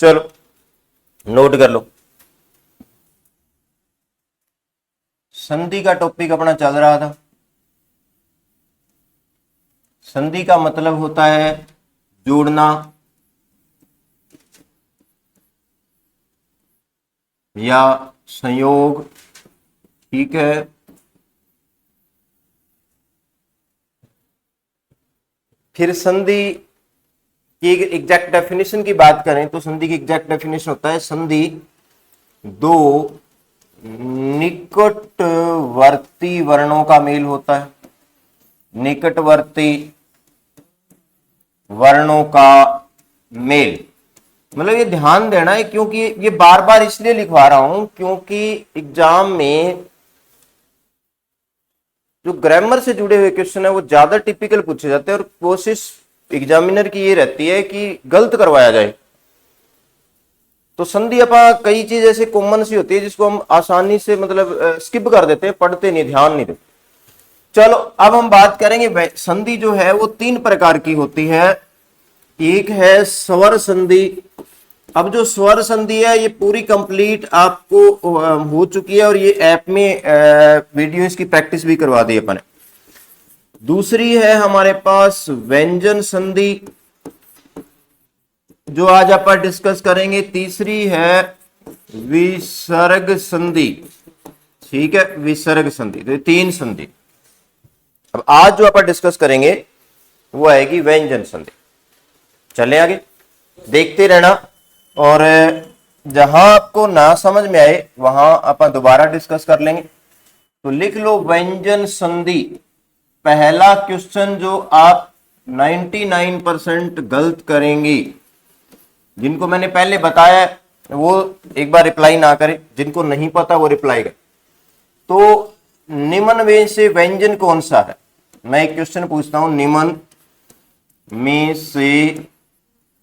चलो नोट कर लो, संधि का टॉपिक अपना चल रहा था। संधि का मतलब होता है जोड़ना या संयोग, ठीक है। फिर संधि की एग्जैक्ट डेफिनेशन की बात करें तो संधि की एग्जैक्ट डेफिनेशन होता है संधि दो निकटवर्ती वर्णों का मेल होता है, निकटवर्ती वर्णों का मेल। मतलब ये ध्यान देना है, क्योंकि ये बार बार इसलिए लिखवा रहा हूं क्योंकि एग्जाम में जो ग्रामर से जुड़े हुए क्वेश्चन है वो ज्यादा टिपिकल पूछे जाते हैं और कोशिश एग्जामिनर की ये रहती है कि गलत करवाया जाए। तो संधि अपा कई चीज ऐसे कॉमन सी होती है जिसको हम आसानी से मतलब स्किप कर देते हैं, पढ़ते नहीं, ध्यान नहीं देते। चलो अब हम बात करेंगे संधि जो है वो तीन प्रकार की होती है। एक है स्वर संधि। अब जो स्वर संधि है ये पूरी कंप्लीट आपको हो चुकी है और ये ऐप में वीडियो इसकी प्रैक्टिस भी करवा दी अपन ने। दूसरी है हमारे पास व्यंजन संधि जो आज अपन डिस्कस करेंगे। तीसरी है विसर्ग संधि, ठीक है, विसर्ग संधि। तो ये तीन संधि अब आज जो अपन डिस्कस करेंगे वो आएगी व्यंजन संधि। चले आगे देखते रहना और जहां आपको ना समझ में आए वहां अपन दोबारा डिस्कस कर लेंगे। तो लिख लो व्यंजन संधि। पहला क्वेश्चन जो आप 99% गलत करेंगी, जिनको मैंने पहले बताया वो एक बार रिप्लाई ना करें, जिनको नहीं पता वो रिप्लाई करें। तो निम्न में से व्यंजन कौन सा है? मैं एक क्वेश्चन पूछता हूं, निम्न में से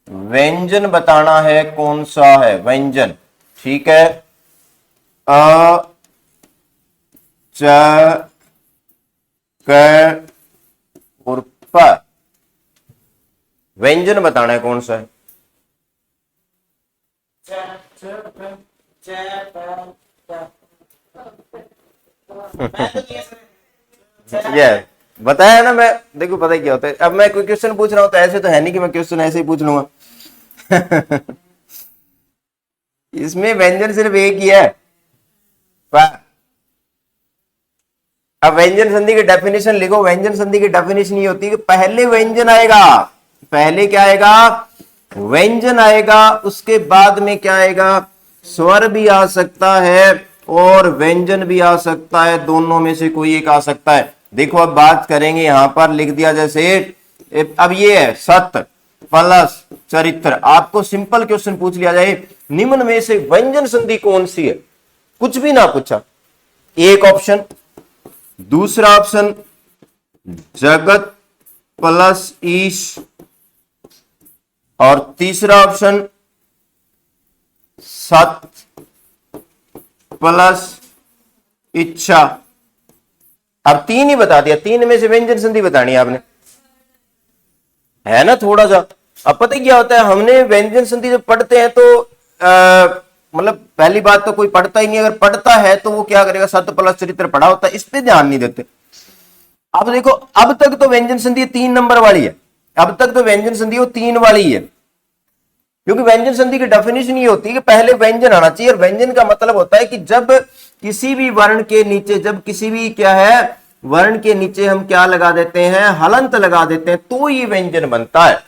व्यंजन बताना है कौन सा है व्यंजन, ठीक है। अ च क और प व्यंजन बताना है कौन सा है? ये बताया ना मैं। देखो पता क्या होता है, अब मैं कोई क्वेश्चन पूछ रहा हूं तो ऐसे तो है नहीं कि मैं क्वेश्चन ऐसे ही पूछ लूंगा। इसमें व्यंजन सिर्फ एक ही है। अब व्यंजन संधि की डेफिनेशन लिखो। व्यंजन संधि की डेफिनेशन ये होती है कि पहले व्यंजन आएगा, पहले क्या आएगा? व्यंजन आएगा, उसके बाद में क्या आएगा? स्वर भी आ सकता है और व्यंजन भी आ सकता है, दोनों में से कोई एक आ सकता है। देखो अब बात करेंगे, यहां पर लिख दिया जैसे अब ये है सत्य प्लस चरित्र। आपको सिंपल क्वेश्चन पूछ लिया जाए निम्न में से व्यंजन संधि कौन सी है, कुछ भी ना पूछा, एक ऑप्शन, दूसरा ऑप्शन जगत प्लस ईश और तीसरा ऑप्शन सत्य प्लस इच्छा। अब तीन ही बता दिया, तीन में से व्यंजन संधि बतानी है आपने, है ना थोड़ा सा। अब पता क्या होता है, हमने व्यंजन संधि जब पढ़ते हैं तो मतलब पहली बात तो कोई पढ़ता ही नहीं, अगर पढ़ता है तो वो क्या करेगा, सत्य प्लस चरित्र पढ़ा होता है, इस पे ध्यान नहीं देते। अब देखो अब तक तो व्यंजन संधि 3 नंबर वाली है, अब तक तो व्यंजन संधि वो 3 वाली है, क्योंकि व्यंजन संधि की डेफिनेशन ये होती है कि पहले व्यंजन आना चाहिए। और व्यंजन का मतलब होता है कि जब किसी भी वर्ण के नीचे, जब किसी भी क्या है वर्ण के नीचे हम क्या लगा देते हैं, हलंत लगा देते हैं, तो ये व्यंजन बनता है।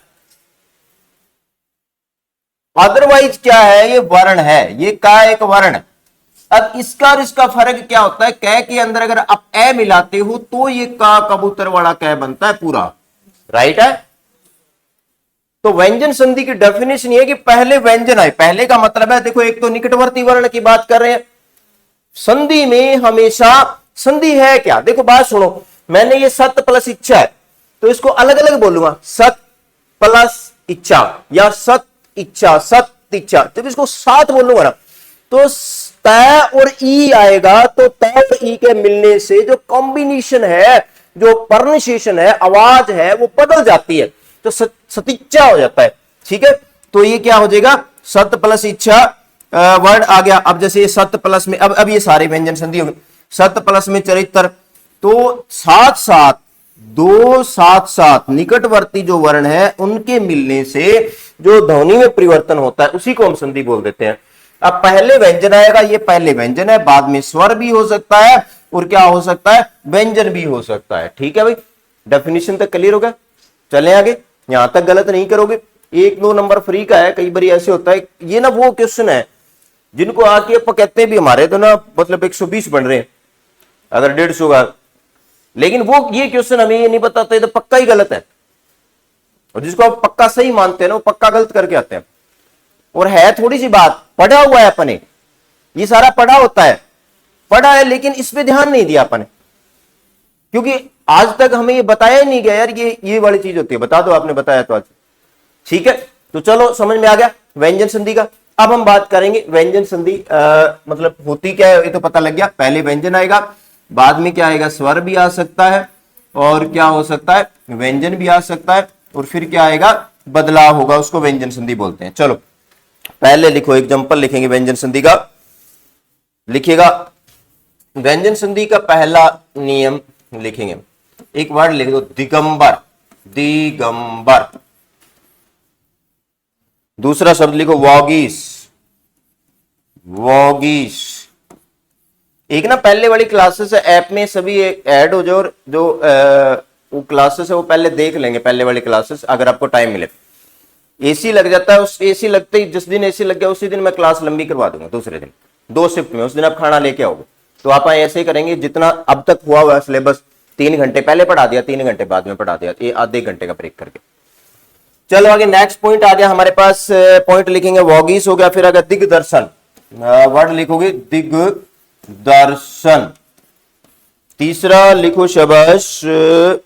अदरवाइज क्या है, ये वर्ण है, ये का एक वर्ण है। अब इसका और इसका फर्क क्या होता है, कै के अंदर अगर आप ए मिलाते हो तो ये का कबूतर वाला कै बनता है पूरा, राइट है। तो व्यंजन संधि की डेफिनेशन ये है कि पहले व्यंजन आए। पहले का मतलब है, देखो एक तो निकटवर्ती वर्ण की बात कर रहे हैं, संधि में हमेशा संधि है क्या, देखो बात सुनो, मैंने ये सत्य प्लस इच्छा है तो इसको अलग अलग बोलूंगा, सत्य प्लस इच्छा या सत्य इच्छा, सत्य इच्छा, तो इसको साथ बोलूंगा ना, तो तय और ई आएगा, तो तय और ई के मिलने से जो कॉम्बिनेशन है, जो प्रोनाउंसिएशन है, आवाज है, वो बदल जाती है, तो सतिच्छा हो जाता है, ठीक है। तो ये क्या हो जाएगा, सत प्लस इच्छा वर्ड आ गया। अब जैसे ये सत प्लस में अब ये सारे व्यंजन संधि हो गए। सत प्लस में चरित्र, तो साथ साथ दो साथ साथ निकटवर्ती जो वर्ण है उनके मिलने से जो ध्वनि में परिवर्तन होता है उसी को हम संधि बोल देते हैं। अब पहले व्यंजन आएगा, ये पहले व्यंजन है, बाद में स्वर भी हो सकता है और क्या हो सकता है, व्यंजन भी हो सकता है। ठीक है भाई, डेफिनेशन तक क्लियर होगा। चले आगे, यहां तक गलत नहीं करोगे। 1-2 नंबर फ्री का है। कई बार ऐसे होता है, ये ना वो क्वेश्चन है जिनको आके आप कहते हैं भी हमारे तो ना मतलब 120 बन रहे हैं अगर 150 का, लेकिन वो ये क्वेश्चन हमें ये नहीं बताता, ये तो पक्का ही गलत है। और जिसको आप पक्का सही मानते हैं ना वो पक्का गलत करके आते हैं। और है थोड़ी सी बात, पढ़ा हुआ है अपने, ये सारा पढ़ा होता है, पढ़ा है लेकिन इस पे ध्यान नहीं दिया अपने, क्योंकि आज तक हमें ये बताया ही नहीं गया यार ये वाली चीज होती है। बता दो, आपने बताया तो आज। ठीक है, तो चलो समझ में आ गया व्यंजन संधि का। अब हम बात करेंगे व्यंजन संधि मतलब होती क्या है, ये तो पता लग गया। पहले व्यंजन आएगा, बाद में क्या आएगा, स्वर भी आ सकता है और क्या हो सकता है, व्यंजन भी आ सकता है, और फिर क्या आएगा, बदलाव होगा, उसको व्यंजन संधि बोलते हैं। चलो पहले लिखो, एग्जांपल लिखेंगे व्यंजन संधि का। लिखिएगा व्यंजन संधि का पहला नियम लिखेंगे, एक वर्ड लिख दो, दिगंबर। दिगंबर। दूसरा शब्द लिखो, वॉगीस। वॉगीस। एक ना पहले वाली क्लासेस ऐप में सभी ऐड हो जाओ, और जो वो क्लासेस है वो पहले देख लेंगे, पहले वाली क्लासेस, अगर आपको टाइम मिले। एसी लग जाता है, उस एसी लगते ही जिस दिन एसी लग गया उसी दिन मैं क्लास लंबी करवा दूंगा, दूसरे दिन 2 शिफ्ट में। उस दिन आप खाना लेके आओगे, तो आप ऐसे ही करेंगे, जितना अब तक हुआ हुआ सिलेबस 3 घंटे पहले पढ़ा दिया, 3 घंटे बाद में पढ़ा दिया, ये आधे घंटे का ब्रेक करके। चलो आगे नेक्स्ट पॉइंट आ गया हमारे पास। पॉइंट लिखेंगे, वॉगीस हो गया, फिर अगर दिग्दर्शन, वर्ड लिखोगे दिग्दर्शन। तीसरा लिखो शब्द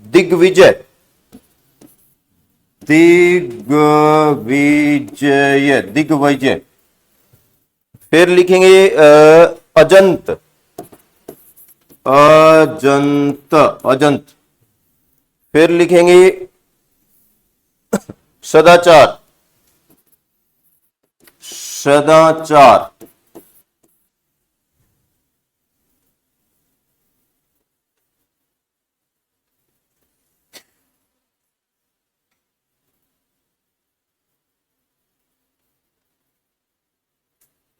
दिग्विजय। दिग्विजय, दिग्विजय। फिर लिखेंगे अजंत। अजंत, अजंत। फिर लिखेंगे सदाचार। सदाचार।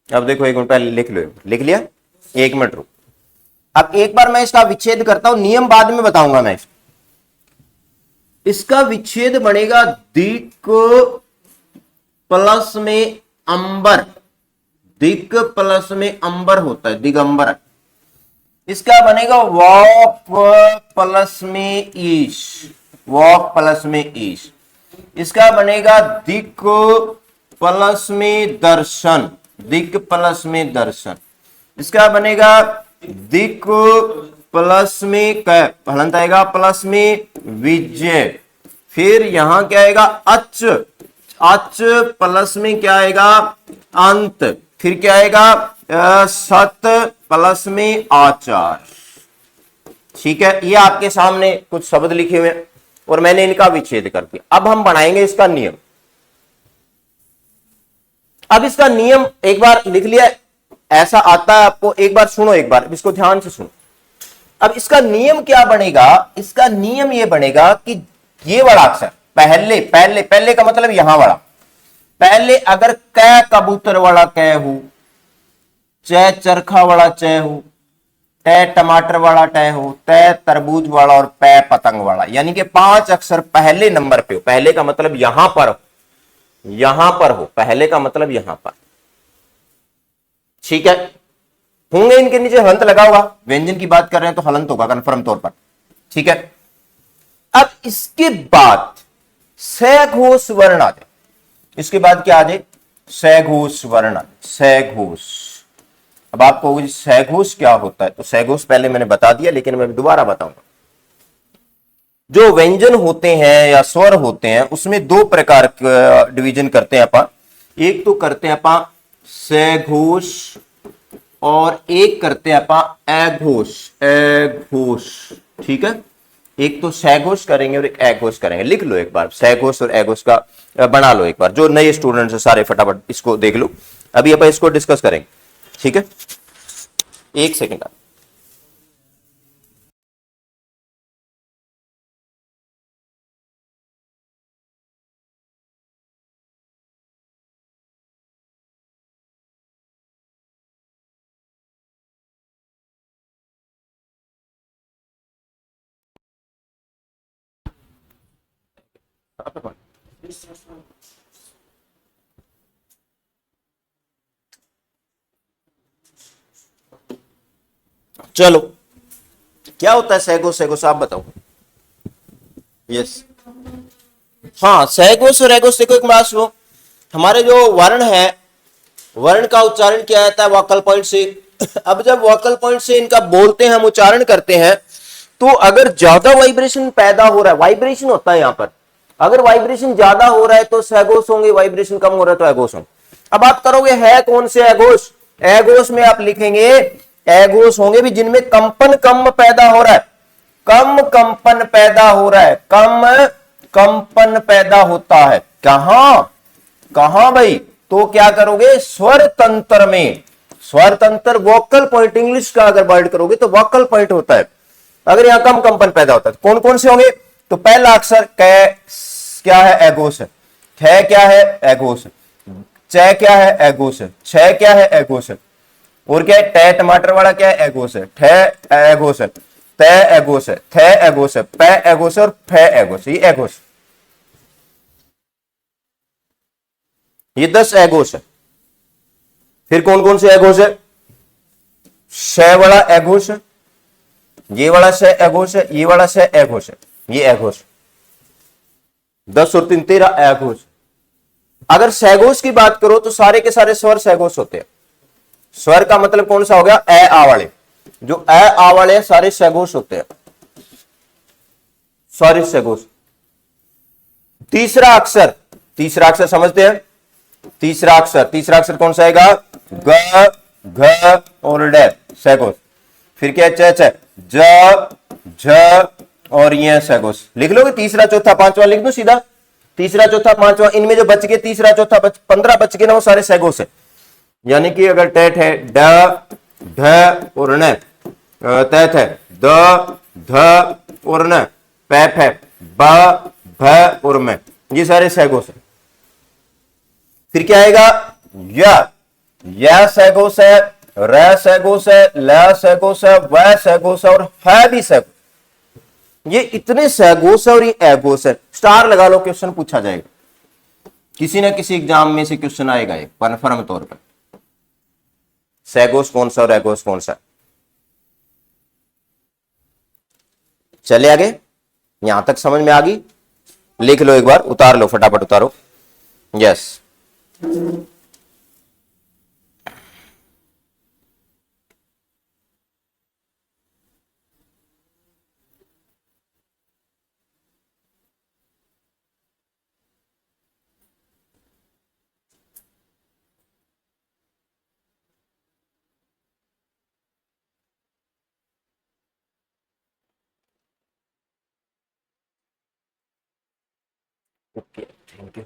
अब देखो, एक मिनट पहले लिख लो, लिख लिया, 1 मिनट रुक। अब एक बार मैं इसका विच्छेद करता हूं, नियम बाद में बताऊंगा मैं। इसका विच्छेद बनेगा दिक प्लस में अंबर। दिक प्लस में अंबर होता है, दिगंबर। इसका बनेगा वॉक प्लस में ईश। वॉक प्लस में ईश। इसका बनेगा दिक प्लस में दर्शन। दिक प्लस में दर्शन। इसका बनेगा दिक प्लस में हलंत आएगा, प्लस में विजय। फिर यहां क्या आएगा, अच। अच प्लस में क्या आएगा, अंत। फिर क्या आएगा, सत प्लस में आचार। ठीक है, ये आपके सामने कुछ शब्द लिखे हुए हैं और मैंने इनका विच्छेद कर दिया। अब हम बनाएंगे इसका नियम। अब इसका नियम एक बार लिख लिया, ऐसा आता है आपको, एक बार सुनो, एक बार इसको ध्यान से सुनो। अब इसका नियम क्या बनेगा, इसका नियम ये बनेगा कि ये वाला अक्षर पहले पहले पहले का मतलब यहां वाला, पहले अगर कै कबूतर वाला कै हो, च चरखा वाला च हो, टे टमाटर वाला टे हो, तै तरबूज वाला और पै पतंग वाला, यानी कि 5 अक्षर पहले नंबर पे हो। पहले का मतलब यहां पर हो, यहां पर हो, पहले का मतलब यहां पर। ठीक है, होंगे इनके नीचे हलंत लगा होगा, व्यंजन की बात कर रहे हैं तो हलंत होगा कन्फर्म तौर पर। ठीक है, अब इसके बाद सघोष वर्ण आ जाए। इसके बाद क्या आ जाए, सघोष वर्ण। सघोष। अब आप कहोगे सघोष क्या होता है, तो सघोष पहले मैंने बता दिया, लेकिन मैं दोबारा बताऊंगा। जो व्यंजन होते हैं या स्वर होते हैं उसमें 2 प्रकार का डिवीजन करते हैं अपन। एक तो करते हैं अपन सघोष और एक करते हैं अपन अघोष। अघोष, ठीक है, एक तो सैघोष करेंगे और एक एघोष करेंगे। लिख लो एक बार, सैघोष और एघोष का बना लो एक बार। जो नए स्टूडेंट्स हैं सारे फटाफट इसको देख लो। अभी अपन इसको डिस्कस करेंगे, ठीक है। एक सेकेंड। चलो, क्या होता है सैघोष सैघोष, आप बताओ। यस, हाँ, सैघोष और एघोष। देखो एक बात सुनो, हमारे जो वर्ण है, वर्ण का उच्चारण किया जाता है वोकल पॉइंट से। अब जब वोकल पॉइंट से इनका बोलते हैं, हम उच्चारण करते हैं, तो अगर ज्यादा वाइब्रेशन पैदा हो रहा है, वाइब्रेशन होता है यहां पर, अगर वाइब्रेशन ज्यादा हो रहा है तो सैघोष होंगे, वाइब्रेशन कम हो रहा है तो एघोष होंगे। अब आप करोगे है कौन से एघोष, एघोष में आप लिखेंगे एघोष होंगे भी जिनमें कंपन कम पैदा हो रहा है, कम कंपन पैदा हो रहा है, कम कंपन पैदा होता है। कहां कहां भाई, तो क्या करोगे स्वर तंत्र में। स्वर तंत्र वोकल पॉइंट, इंग्लिश का अगर वर्ड करोगे तो वोकल पॉइंट होता है। अगर यहां कम कंपन पैदा होता है तो कौन कौन से होंगे, तो पहला अक्षर कै क्या है, एघोष है। थ क्या है, एघोष है। च क्या है, एघोष है। छ क्या है, एघोष है। और क्या है, ट टमाटर वाला क्या है, एघोष है। ठ एघोष है। त एघोष है। थ एघोष है। प एघोष है और फ एघोष, ये एघोष। ये 10 एघोष है। फिर कौन कौन से एघोष है, श वाला एघोष है, ये वाला श एघोष है, ये वाला श एघोष है, ये एघोष। 10 और 3 13 एघोष। अगर सैघोष की बात करो तो सारे के सारे स्वर सैघोष होते हैं। स्वर का मतलब कौन सा हो गया, ए आ वाले, जो ए आ वाले सारे सैघोष होते हैं, सारे सैघोष। तीसरा अक्षर, तीसरा अक्षर समझते हैं, तीसरा अक्षर कौन सा आएगा, ग घ और ड, सैघोष। फिर क्या है, च ज झ और ये सैघोष। लिख लोगे, तीसरा चौथा पांचवा लिख दो सीधा, तीसरा चौथा पांचवा, इनमें जो बच गए तीसरा चौथा 15 बच गए ना, वो सारे सैघोष है। यानी कि अगर टेट है ड ढ और न, तैथ है द ध और न, पैफ है ब भ और म, ये सारे सैघोष है। फिर क्या आएगा, या सैघोष है, र सैघोष है, ल सैघोष है, व सैघोष है और है भी सैघोष। ये इतने सैघोष है और ये एघोष है। स्टार लगा लो, क्वेश्चन पूछा जाएगा, किसी ना किसी एग्जाम में से क्वेश्चन आएगा ये कन्फर्म तौर पर। सैघोष कौन सा और एघोष कौन सा। चले आगे, यहां तक समझ में आ गई। लिख लो एक बार, उतार लो फटाफट, उतारो। Yes, okay, thank you.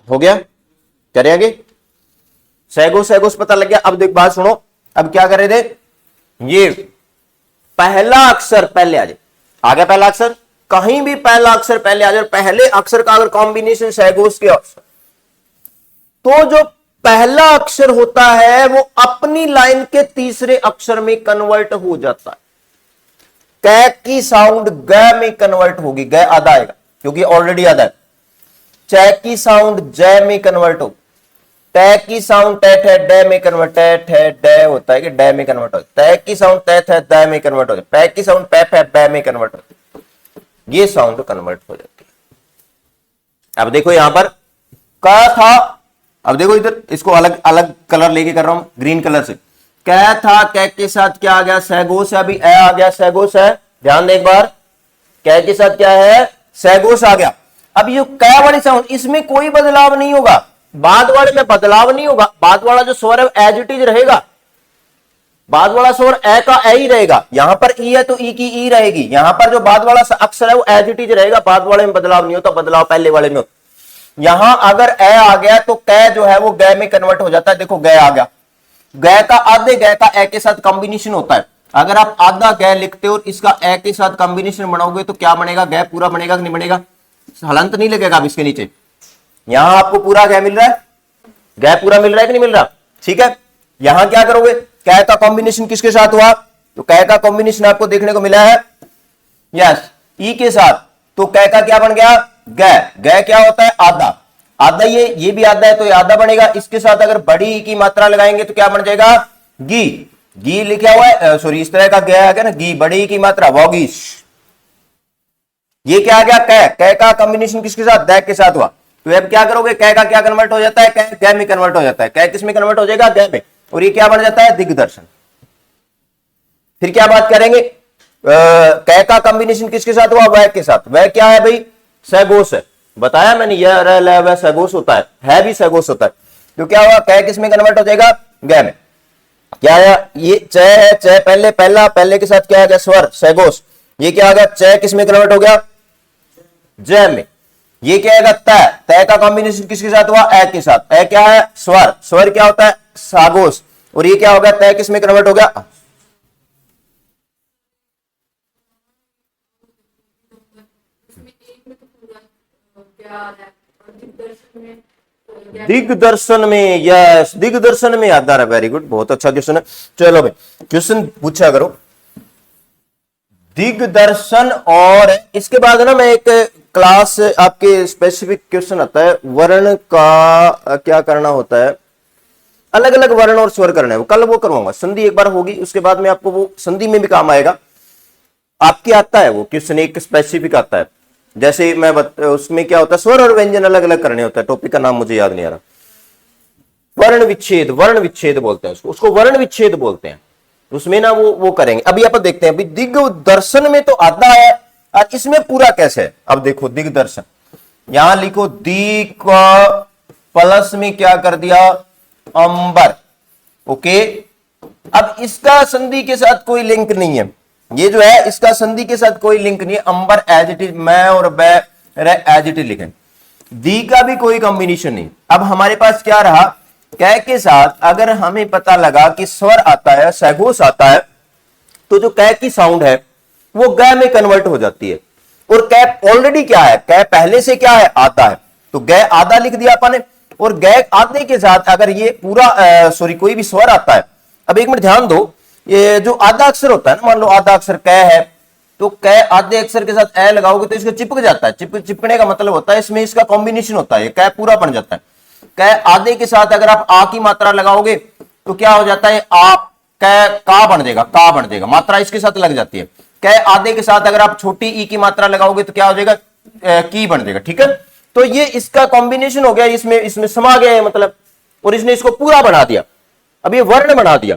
हो गया, करे आगे। सैघोष सैघोष पता लग गया। अब देख बात सुनो, अब क्या कर रहे थे, ये पहला अक्षर पहले आ जाए, आ गया पहला अक्षर, कहीं भी पहला अक्षर पहले आ जाए, पहले अक्षर का अगर कॉम्बिनेशन सैघोष के अक्षर, तो जो पहला अक्षर होता है वो अपनी लाइन के तीसरे अक्षर में कन्वर्ट हो जाता है। कै की साउंड ग में कन्वर्ट होगी, ग आधा आएगा क्योंकि ऑलरेडी आधा है। च की साउंड ज में कन्वर्ट हो, ट की साउंड ट है ड में कन्वर्ट, ट ड होता है कि ड में कन्वर्ट होता है। त की साउंड त है द में कन्वर्ट होता है। प की साउंड प है ब में कन्वर्ट होती है। ये साउंड कन्वर्ट हो जाती है। अब देखो यहां पर क था, अब देखो इधर इसको अलग अलग कलर लेके कर रहा हूं, ग्रीन कलर से। कै था, कै के साथ क्या आ गया, सैगोस है, अभी ए आ गया, सैगोस है, ध्यान दे एक बार, कै के साथ क्या है, सैगोस आ गया। अब ये कै वाली साउंड, इसमें कोई बदलाव नहीं होगा, बाद वाले में बदलाव नहीं होगा, बाद वाला जो स्वर है एज इट इज रहेगा, बाद वाला स्वर ए का ए ही रहेगा, यहां पर ई है तो ई की ई रहेगी, यहां पर जो बाद वाला अक्षर है वो एज इट इज रहेगा, बाद वाले में बदलाव नहीं होता, बदलाव पहले वाले में होता। यहां अगर ए आ गया तो कै जो है वो गै में कन्वर्ट हो जाता है, देखो गै आ गया, गै का आधे गै का ए के साथ कॉम्बिनेशन होता है, अगर आप आधा गै लिखते हो और इसका ए के साथ कॉम्बिनेशन बनाओगे तो क्या बनेगा, गै पूरा बनेगा कि नहीं बनेगा, हलंत नहीं लगेगा अब इसके नीचे, यहां आपको पूरा गै मिल रहा है, गै पूरा मिल रहा है कि नहीं मिल रहा, ठीक है। यहां क्या करोगे, कै का कॉम्बिनेशन किसके साथ हुआ, तो कै का कॉम्बिनेशन आपको देखने को मिला है, यस, ई के साथ, तो कै का क्या बन गया, गै, गै क्या होता है, आधा, आधा ये भी आधा है तो ये आधा बनेगा, इसके साथ अगर बड़ी ई की मात्रा लगाएंगे तो क्या बन जाएगा, गी, गी लिखा हुआ है, सॉरी इस तरह का गै आ गया ना, गी, बड़ी ई की मात्रा वॉगिश, ये क्या आ गया, कै, कै का कॉम्बिनेशन किसके साथ, दै के साथ हुआ, तो अब क्या करोगे, कै का क्या कन्वर्ट हो जाता है, कै गै में कन्वर्ट हो जाता है, कै किस में कन्वर्ट हो जाएगा, गै में, और ये क्या बन जाता है, दिग्दर्शन। फिर क्या बात करेंगे, कै का कॉम्बिनेशन किसके साथ हुआ, वह के साथ, वह क्या है भाई, सैगोस है, बताया मैंने, यह रह वह सैगोस होता है भी सैगोस होता है, तो क्या हुआ, कै किस में कन्वर्ट हो जाएगा, गै में, क्या है, ये च है, च पहले, पहले के साथ क्या आ गया, स्वर सैगोस, ये क्या आ गया, च किस में कन्वर्ट हो गया, जय में, ये क्या आएगा, तय, तय का कॉम्बिनेशन किसके साथ हुआ, ए के साथ, ए क्या है, स्वर, स्वर क्या होता है, सागोस, और ये क्या हो गया, तय किस में कन्वर्ट हो गया, दिग्दर्शन में, यस, दिग्दर्शन में आता है, वेरी गुड, बहुत अच्छा क्वेश्चन है। चलो भाई क्वेश्चन पूछा करो, दिग्दर्शन, और इसके बाद ना मैं एक क्लास आपके स्पेसिफिक क्वेश्चन आता है, वर्ण का क्या करना होता है, अलग अलग वर्ण और स्वर करना है, वो कल वो करवाऊंगा, संधि एक बार होगी उसके बाद में आपको वो संधि में भी काम आएगा, आपके आता है वो क्वेश्चन, एक स्पेसिफिक आता है, जैसे मैं उसमें क्या होता है, स्वर और व्यंजन अलग अलग करने होता है, टॉपिक का नाम मुझे याद नहीं आ रहा, वर्ण विच्छेद, वर्ण विच्छेद बोलते हैं उसको वर्ण विच्छेद बोलते हैं, उसमें ना वो करेंगे। अभी आप देखते हैं, दिग्दर्शन में तो आधा है और इसमें पूरा कैसे है, अब देखो दिग्दर्शन, यहां लिखो दिक प्लस में क्या कर दिया, अंबर, ओके। अब इसका संधि के साथ कोई लिंक नहीं है, ये जो है इसका संधि के साथ कोई लिंक नहीं है, अंबर एज इट इज, मैं और बै एज इट इज लिखें, दी का भी कोई कॉम्बिनेशन नहीं। अब हमारे पास क्या रहा, कै के साथ अगर हमें पता लगा कि स्वर आता है, सैगोस आता है, तो जो कै की साउंड है वो गै में कन्वर्ट हो जाती है, और कै ऑलरेडी क्या है, कै पहले से क्या है, आता है, तो गै आधा लिख दिया अपन ने, और गै आधे के साथ अगर ये पूरा सॉरी कोई भी स्वर आता है, अब एक मिनट ध्यान दो, ये जो आधा अक्षर होता है ना, मान लो आधा अक्षर कै है, तो कै आधे अक्षर के साथ ए लगाओगे तो इसको चिपक जाता है, चिपकने का मतलब होता है इसमें इसका कॉम्बिनेशन होता है, कै पूरा बन जाता है। कै आधे के साथ अगर आप आ की मात्रा लगाओगे तो क्या हो जाता है, आप कै का बन जाएगा, का बन जाएगा, मात्रा इसके साथ लग जाती है। कै आधे के साथ अगर आप छोटी ई की मात्रा लगाओगे तो क्या हो जाएगा, की बन जाएगा, ठीक है। तो ये इसका कॉम्बिनेशन हो गया, इसमें समा गया है मतलब, और इसने इसको पूरा बना दिया, अब ये वर्ण बना दिया,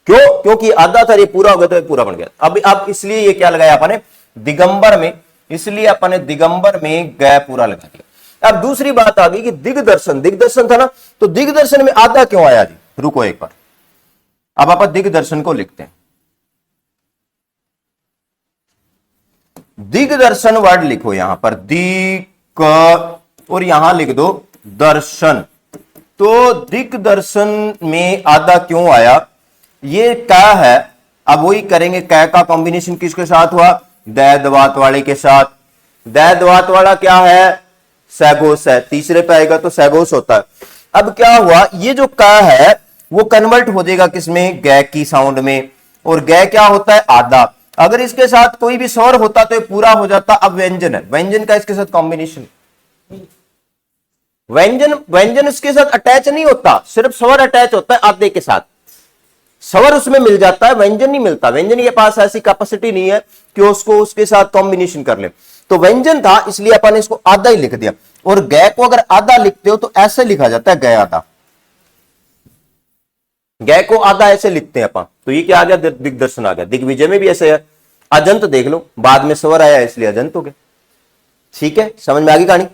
क्यों, क्योंकि आधा था, ये पूरा हो गया तो ये पूरा बन गया। अब इसलिए ये क्या लगाया अपने दिगंबर में, इसलिए अपने दिगंबर में गै पूरा लगा दिया। अब दूसरी बात आ गई कि दिग्दर्शन, दिग्दर्शन था ना, तो दिग्दर्शन में आधा क्यों आया जी, रुको एक बार, अब आप दिग्दर्शन को लिखते हैं, दिग्दर्शन वर्ड लिखो यहां पर, दिक और यहां लिख दो दर्शन, तो दिग्दर्शन में आधा क्यों आया, ये क्या है, अब वही करेंगे, कै का कॉम्बिनेशन किसके साथ हुआ, दै दवात वाले के साथ, दै दवात वाला क्या है, सैगोस है, तीसरे पे आएगा तो सैगोस होता है। अब क्या हुआ, ये जो का है वो कन्वर्ट हो जाएगा किसमें, गै की साउंड में, और गै क्या होता है, आधा, अगर इसके साथ कोई भी स्वर होता तो ये पूरा हो जाता। अब व्यंजन है, व्यंजन का इसके साथ कॉम्बिनेशन, व्यंजन इसके साथ अटैच नहीं होता, सिर्फ स्वर अटैच होता है आधे के साथ, स्वर उसमें मिल जाता है, व्यंजन नहीं मिलता, व्यंजन के पास ऐसी कैपेसिटी नहीं है कि उसको उसके साथ कॉम्बिनेशन कर ले, तो व्यंजन था इसलिए अपन ने इसको आधा ही लिख दिया, और गै को अगर आधा लिखते हो तो ऐसे लिखा जाता है, गै आधा, गै को आधा ऐसे लिखते हैं अपन, तो ये क्या आ गया, दिग्दर्शन आ गया। दिग्विजय में भी ऐसे है। अजंत देख लो, बाद में स्वर आया इसलिए अजंत हो गया। ठीक है, समझ में आ गई कहानी।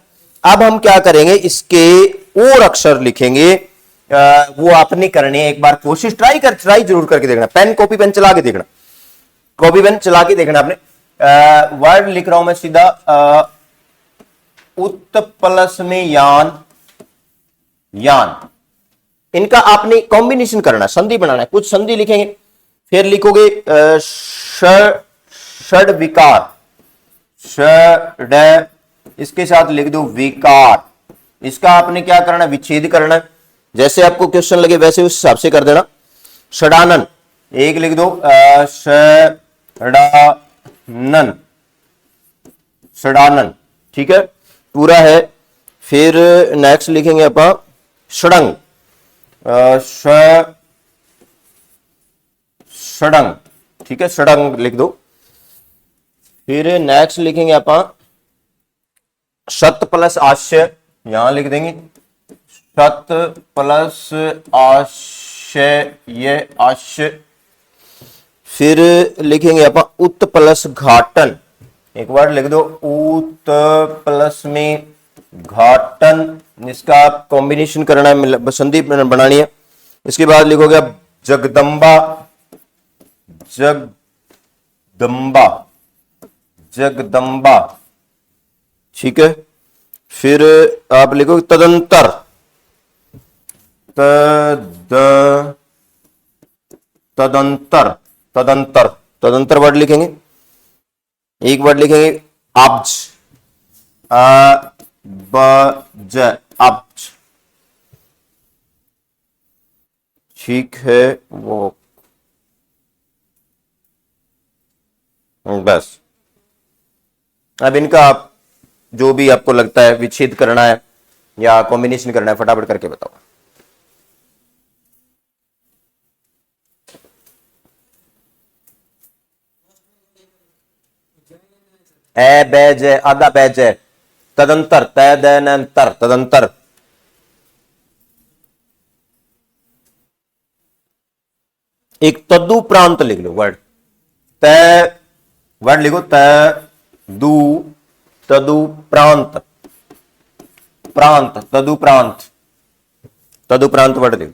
अब हम क्या करेंगे, इसके और अक्षर लिखेंगे, वो आपने करने, एक बार कोशिश ट्राई जरूर करके देखना। पेन कॉपी पेन चला के देखना, कॉपी पेन चला के देखना आपने। वर्ड लिख रहा हूं मैं सीधा, उत प्लस में यान, यान, इनका आपने कॉम्बिनेशन करना, संधि बनाना है। कुछ संधि लिखेंगे, फिर लिखोगे षड विकार, षड, इसके साथ लिख दो विकार। इसका आपने क्या करना है, विच्छेद करना है। जैसे आपको क्वेश्चन लगे वैसे उस हिसाब से कर देना। षडानन एक लिख दो, षडानन, षडानन, ठीक है, पूरा है। फिर नेक्स्ट लिखेंगे अपन षडंग, षडंग, ठीक है, षडंग लिख दो। फिर नेक्स्ट लिखेंगे अपन शत प्लस आश्य, यहां लिख देंगे शत प्लस आश्य, ये आश्य। फिर लिखेंगे अपन उत प्लस घाटन, एक वर्ड लिख दो उत प्लस में घाटन, इसका आप कॉम्बिनेशन करना है, संधि बनानी है। इसके बाद लिखोगे आप जगदम्बा, जगदम्बा, जगदम्बा, ठीक है। फिर आप लिखोगे तदंतर, तदंतर, तदंतर, तदंतर वर्ड लिखेंगे। एक वर्ड लिखेंगे अब्ज, अब्ज, अब्ज, ठीक है, वो बस। अब इनका आप जो भी आपको लगता है विच्छेद करना है या कॉम्बिनेशन करना है, फटाफट करके बताओ। ए बैज है, आधा बैज है, तदंतर, तदंतर, तदंतर, एक तदुप्रांत लिख लो वर्ड, त वर्ड लिखो तदु, तदुप्रांत, प्रांत, तदुप्रांत, तदुप्रांत वर्ड लिखो।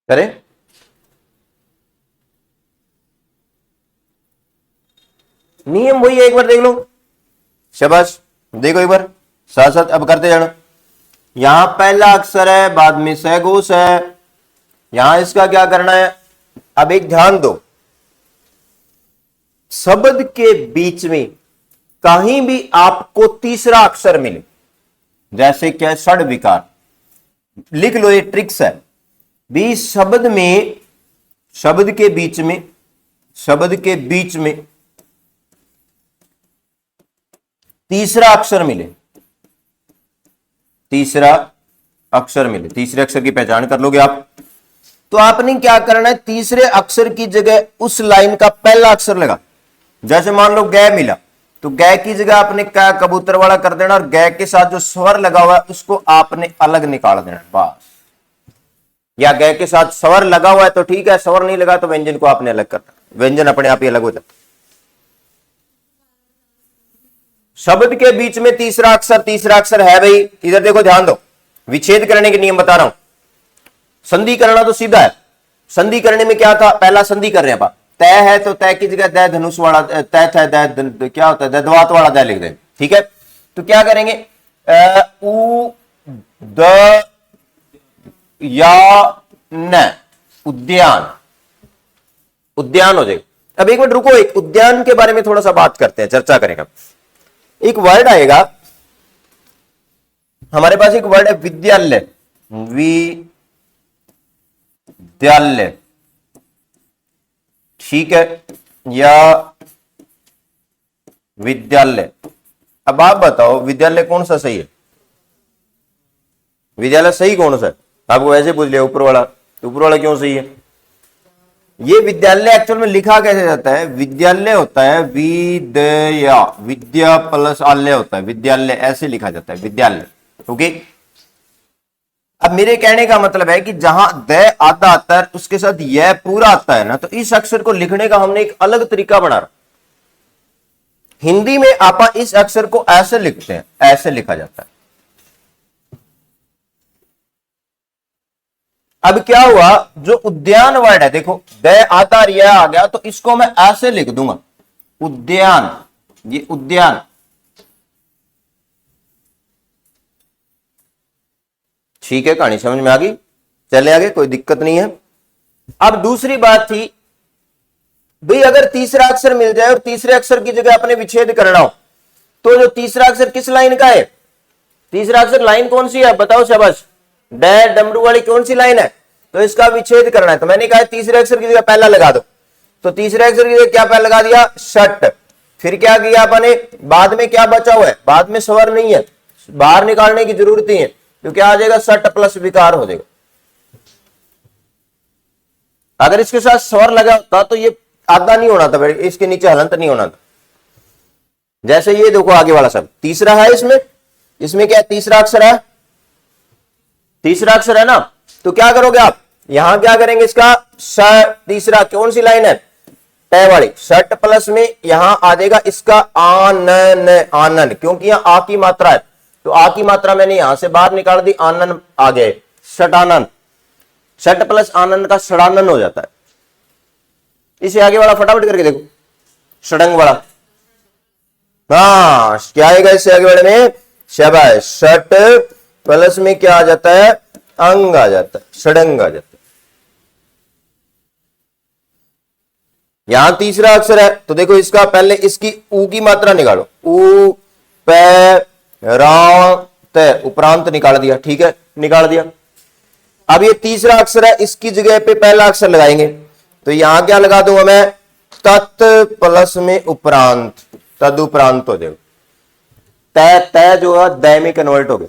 करें, नियम वही है, एक बार देख लो, शाबाश, देखो एक बार साथ साथ अब करते जाना। यहां पहला अक्षर है, बाद में सहघोष है, यहां इसका क्या करना है। अब एक ध्यान दो, शब्द के बीच में कहीं भी आपको तीसरा अक्षर मिले, जैसे क्या षड विकार, लिख लो, ये ट्रिक्स है। भी शब्द में, शब्द के बीच में, शब्द के बीच में तीसरा अक्षर मिले, तीसरा अक्षर मिले, तीसरे अक्षर की पहचान कर लोगे आप, तो आपने क्या करना है, तीसरे अक्षर की जगह उस लाइन का पहला अक्षर लगा। जैसे मान लो गै मिला, तो गै की जगह आपने क्या कबूतर वाला कर देना, और गै के साथ जो स्वर लगा हुआ है उसको आपने अलग निकाल देना, बस। या गै के साथ स्वर लगा हुआ है तो ठीक है, स्वर नहीं लगा तो व्यंजन को आपने अलग करना, व्यंजन अपने आप ही अलग हो जाता। शब्द के बीच में तीसरा अक्षर है भाई, इधर देखो, ध्यान दो, विच्छेद करने के नियम बता रहा हूं। संधि करना तो सीधा है। संधि करने में क्या था, पहला संधि कर रहे हैं, तय है तो तय की जगह दय धनुष वाला, तय था दय, क्या होता है दद्वात वाला दय लिख दें, ठीक है। तो क्या करेंगे, उ द या न, उद्यान, उद्यान हो जाएगा। अब एक मिनट रुको, एक उद्यान के बारे में थोड़ा सा बात करते हैं, चर्चा करेंगे। एक वर्ड आएगा हमारे पास, एक वर्ड है विद्यालय, विद्यालय, ठीक है, या विद्यालय। अब आप बताओ विद्यालय कौन सा सही है, विद्यालय सही कौन सा है? आपको ऐसे पूछ लिया ऊपर वाला, तो ऊपर वाला क्यों सही है? ये विद्यालय एक्चुअल में लिखा कैसे जाता है, विद्यालय होता है विद्या, विद्या प्लस आलय होता है, विद्यालय ऐसे लिखा जाता है, विद्यालय, ओके। अब मेरे कहने का मतलब है कि जहां द आधा आता है उसके साथ यह पूरा आता है ना, तो इस अक्षर को लिखने का हमने एक अलग तरीका बना रहा। हिंदी में आप इस अक्षर को ऐसे लिखते हैं, ऐसे लिखा जाता है। अब क्या हुआ, जो उद्यान वर्ड है, देखो द आता यह आ गया, तो इसको मैं ऐसे लिख दूंगा, उद्यान, ये उद्यान, ठीक है। कहानी समझ में आ गई, चले आगे, कोई दिक्कत नहीं है। अब दूसरी बात थी भाई, अगर तीसरा अक्षर मिल जाए और तीसरे अक्षर की जगह अपने विच्छेद करना हो, तो जो तीसरा अक्षर किस लाइन का है, तीसरा अक्षर लाइन कौन सी है बताओ शाबाश, डैश डमरू वाली कौन सी लाइन है, तो इसका विच्छेद करना है। तो मैंने कहा तीसरे अक्षर की जगह पहला लगा दो, तो तीसरे अक्षर की जगह क्या पहला लगा दिया, षट। फिर क्या किया अपने, बाद में क्या बचा हुआ है, बाद में स्वर नहीं है, बाहर निकालने की जरूरत ही है, तो क्या आ जाएगा, सट प्लस विकार हो जाएगा। अगर इसके साथ स्वर लगा होता तो ये आधा नहीं होना था, इसके नीचे हलंत नहीं होना था। जैसे ये देखो आगे वाला शब्द तीसरा है, इसमें क्या तीसरा अक्षर है, तीसरा अक्षर है ना, तो क्या करोगे आप, यहां क्या करेंगे, इसका स, तीसरा कौन सी लाइन है, टय वाली, सट प्लस में यहां आ जाएगा इसका आनन, आनन, क्योंकि यहां आ की मात्रा है, तो आ की मात्रा मैंने यहां से बाहर निकाल दी, आनन आ गए, षटानन, षट प्लस आनंद का षडानन हो जाता है। इसे आगे वाला फटाफट करके देखो, षडंग वाला, हाँ क्या आएगा इससे आगे वाले में, शाबाश, षट प्लस में क्या आ जाता है, अंग आ जाता है, षडंग आ जाता है। यहां तीसरा अक्षर है, तो देखो इसका पहले इसकी ऊ की मात्रा निकालो, ऊ पे रा त, उपरांत निकाल दिया, ठीक है, निकाल दिया। अब ये तीसरा अक्षर है, इसकी जगह पे पहला अक्षर लगाएंगे, तो यहां क्या लगा दूंगा मैं, तत् प्लस में उपरांत, तदुपरांत हो जाएगा, तय, तय जो है दय में कन्वर्ट हो गया,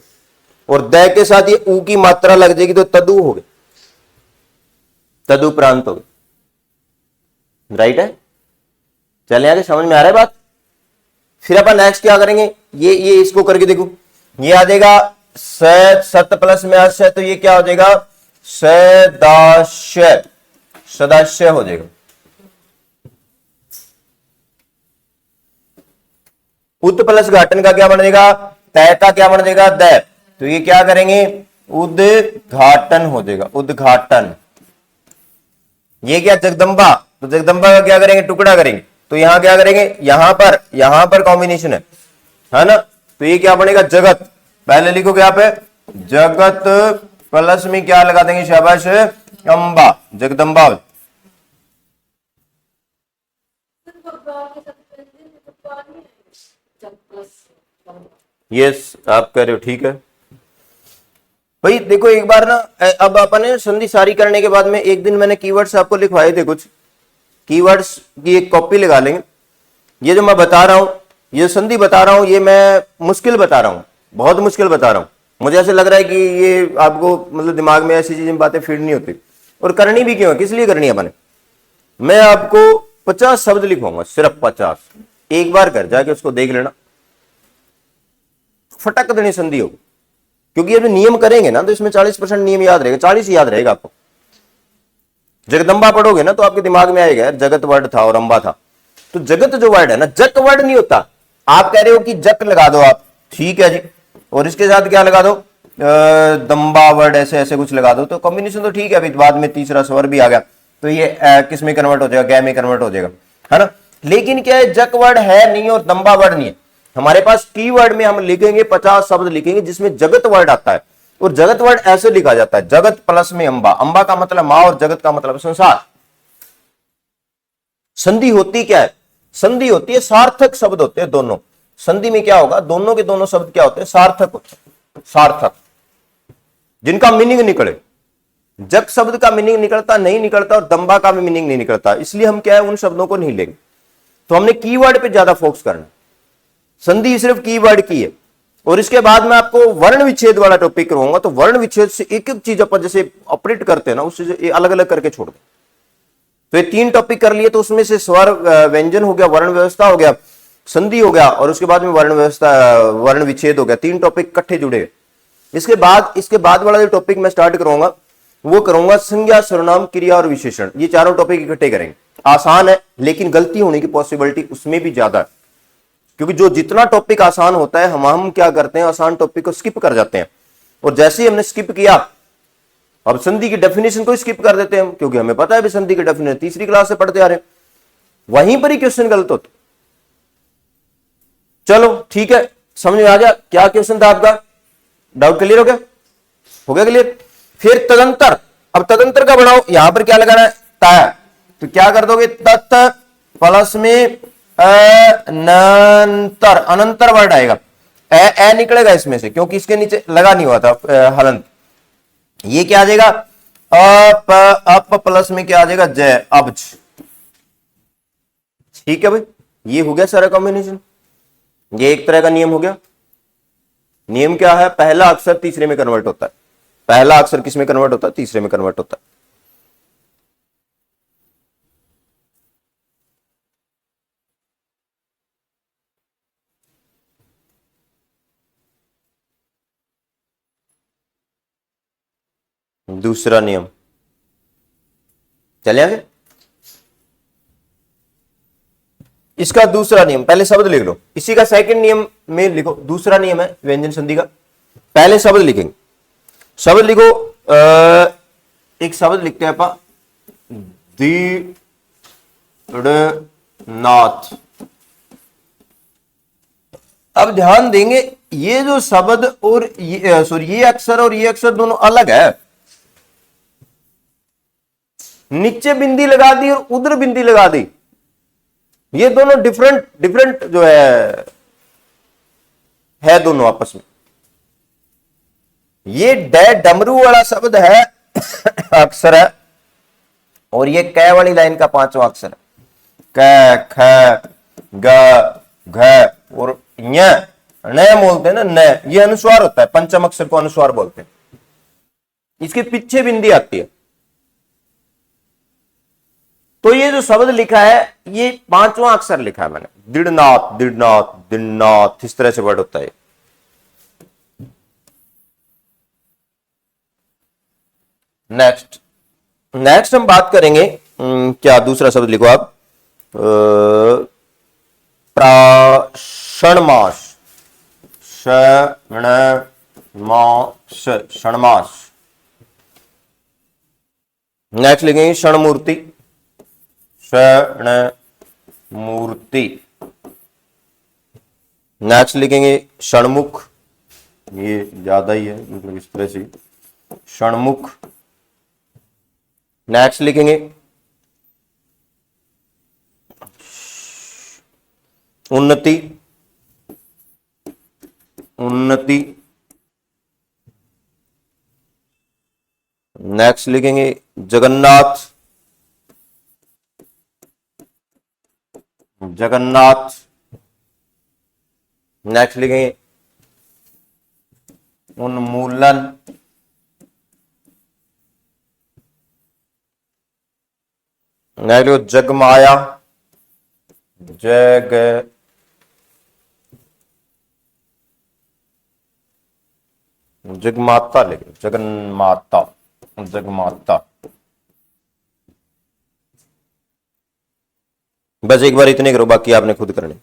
और दय के साथ ये ऊ की मात्रा लग जाएगी, तो तदु हो गया, तदुपरांत हो गया, राइट है। चले आगे, समझ में आ रहा है बात। फिर अपन नेक्स्ट क्या करेंगे, ये इसको करके देखो, ये आ जाएगा सत प्लस में अश है, तो ये क्या हो जाएगा, सदाशय, सदाशय हो जाएगा। उद प्लस घाटन का क्या बन जाएगा, तय का क्या बन जाएगा, दय, तो ये क्या करेंगे, उद्घाटन हो जाएगा, उद्घाटन। ये क्या जगदंबा, तो जगदंबा का क्या करेंगे, टुकड़ा करेंगे, तो यहां क्या करेंगे, यहां पर कॉम्बिनेशन है ना, तो ये क्या बनेगा, जगत, पहले लिखो क्या पे, जगत प्लस में क्या लगा देंगे, शाबाश, अंबा, जगदंबा। यस आप कह रहे हो, ठीक है भाई। देखो एक बार ना, अब अपने संधि सारी करने के बाद में एक दिन मैंने कीवर्ड्स आपको लिखवाए थे, कुछ कीवर्ड्स की एक कॉपी लगा लेंगे। ये जो मैं बता रहा हूं, ये संधि बता रहा हूं, ये मैं मुश्किल बता रहा हूं, बहुत मुश्किल बता रहा हूं। मुझे ऐसे लग रहा है कि ये आपको मतलब दिमाग में ऐसी चीजें बातें फीड नहीं होती, और करनी भी क्यों है, किस लिए करनी है अपने। मैं आपको 50 शब्द लिखवाऊंगा, सिर्फ 50, एक बार कर जाके उसको देख लेना, फटक देनी संधि होगी, क्योंकि ये नियम करेंगे ना तो इसमें 40% नियम याद रहेगा, 40 याद रहेगा आपको। जगदंबा पढ़ोगे ना तो आपके दिमाग में आएगा, जगत वर्ड था और अंबा था, तो जगत जो वर्ड है ना, जक वर्ड नहीं होता। आप कह रहे हो कि जक लगा दो आप, ठीक है जी, और इसके साथ क्या लगा दो, दम्बा वर्ड ऐसे ऐसे कुछ लगा दो तो कॉम्बिनेशन तो ठीक है, अभी बाद में तीसरा स्वर भी आ गया तो ये किस में कन्वर्ट हो जाएगा, गै में कन्वर्ट हो जाएगा, है ना। लेकिन क्या है, जक वर्ड है नहीं और दम्बा वर्ड नहीं है हमारे पास। की वर्ड में हम लिखेंगे 50 शब्द लिखेंगे जिसमें जगत वर्ड आता है, और जगत वर्ड ऐसे लिखा जाता है, जगत प्लस में अंबा, अंबा का मतलब मां और जगत का मतलब संसार। संधि होती क्या है, संधि होती है सार्थक शब्द होते हैं दोनों। संधि में क्या होगा, दोनों के दोनों शब्द क्या होते हैं, सार्थक होते हैं, सार्थक, जिनका मीनिंग निकले। जग शब्द का मीनिंग निकलता नहीं निकलता और दंबा का भी मीनिंग नहीं निकलता, इसलिए हम क्या है उन शब्दों को नहीं लेंगे। तो हमने कीवर्ड पे ज्यादा फोकस करना। संधि सिर्फ कीवर्ड की है। और इसके बाद मैं आपको वर्ण विच्छेद वाला टॉपिक करवाऊंगा, तो वर्ण विच्छेद से एक एक चीज अपन जैसे ऑपरेट करते हैं ना, उससे अलग अलग करके छोड़ दें। तो ये 3 टॉपिक कर लिए, तो उसमें से स्वर व्यंजन हो गया, वर्ण व्यवस्था हो गया, संधि हो गया, और उसके बाद में वर्ण व्यवस्था वर्ण विच्छेद हो गया। 3 टॉपिक इकट्ठे जुड़े। इसके बाद वाला जो टॉपिक मैं स्टार्ट करूंगा वो करूंगा संज्ञा, सर्वनाम, क्रिया और विशेषण। ये चारों टॉपिक इकट्ठे करेंगे। आसान है लेकिन गलती होने की पॉसिबिलिटी उसमें भी ज्यादा है, क्योंकि जो जितना टॉपिक आसान होता है हम क्या करते हैं, आसान टॉपिक को स्किप कर जाते हैं। और जैसे ही हमने स्किप किया, अब संधि की डेफिनेशन को स्किप कर देते हैं हम, क्योंकि हमें पता है भी संधि की डेफिनेशन तीसरी क्लास से पढ़ते आ रहे हैं, वहीं पर ही क्वेश्चन गलत होता। चलो ठीक है, समझ में आ गया क्या क्वेश्चन था आपका, डाउट क्लियर हो गया, क्लियर। फिर तदंतर, अब तदंतर का बनाओ, यहां पर क्या लगाना है, ता, तो क्या कर दोगे, तत् प्लस में अनंतर, अनंतर वर्ड आएगा, ए निकलेगा इसमें से, क्योंकि इसके नीचे लगा नहीं हुआ था हलंत। ये क्या आ जाएगा, अप प्लस में क्या आ जाएगा, जय, अब्ज। ठीक है भाई, ये हो गया सारा कॉम्बिनेशन। ये एक तरह का नियम हो गया। नियम क्या है, पहला अक्षर तीसरे में कन्वर्ट होता है। पहला अक्षर किस में कन्वर्ट होता है, तीसरे में कन्वर्ट होता है। दूसरा नियम, चले आगे। इसका दूसरा नियम, पहले शब्द लिख लो, इसी का सेकंड नियम में लिखो। दूसरा नियम है व्यंजन संधि का। पहले शब्द लिखेंगे, शब्द लिखो, एक शब्द लिखते हैं अपन, दीर्घनाथ। अब ध्यान देंगे, ये जो शब्द और ये अक्षर और ये अक्षर दोनों अलग है। नीचे बिंदी लगा दी और उधर बिंदी लगा दी, ये दोनों डिफरेंट जो है दोनों आपस में। ये डमरू वाला शब्द है अक्षर है, और ये क वाली लाइन का 5वां अक्षर है, क, ख, ग, घ और ञ, न बोलते हैं ना, न, ये अनुस्वार होता है, पंचम अक्षर को अनुस्वार बोलते हैं। इसके पीछे बिंदी आती है। तो ये जो शब्द लिखा है ये 5वां अक्षर लिखा है मैंने, दृढ़नाथ, दृढ़नाथ, दृढ़नाथ, इस तरह से वर्ड होता है। नेक्स्ट हम बात करेंगे, क्या दूसरा शब्द लिखो आप, प्राषणमास, षणमास। नेक्स्ट लिखेंगे षणमूर्ति, षणमूर्ति। नेक्स्ट लिखेंगे षणमुख, ये ज्यादा ही है मतलब इस तरह से, षणमुख। नेक्स्ट लिखेंगे उन्नति, उन्नति। नेक्स्ट लिखेंगे जगन्नाथ, जगन्नाथ। नेक्स्ट लिखेंगे उन्मूलन, नेक्स्ट जगमाया, जग जगमाता लिखे, जगन्माता, जगमाता। बस एक बार इतने करो, बाकी आपने खुद करने।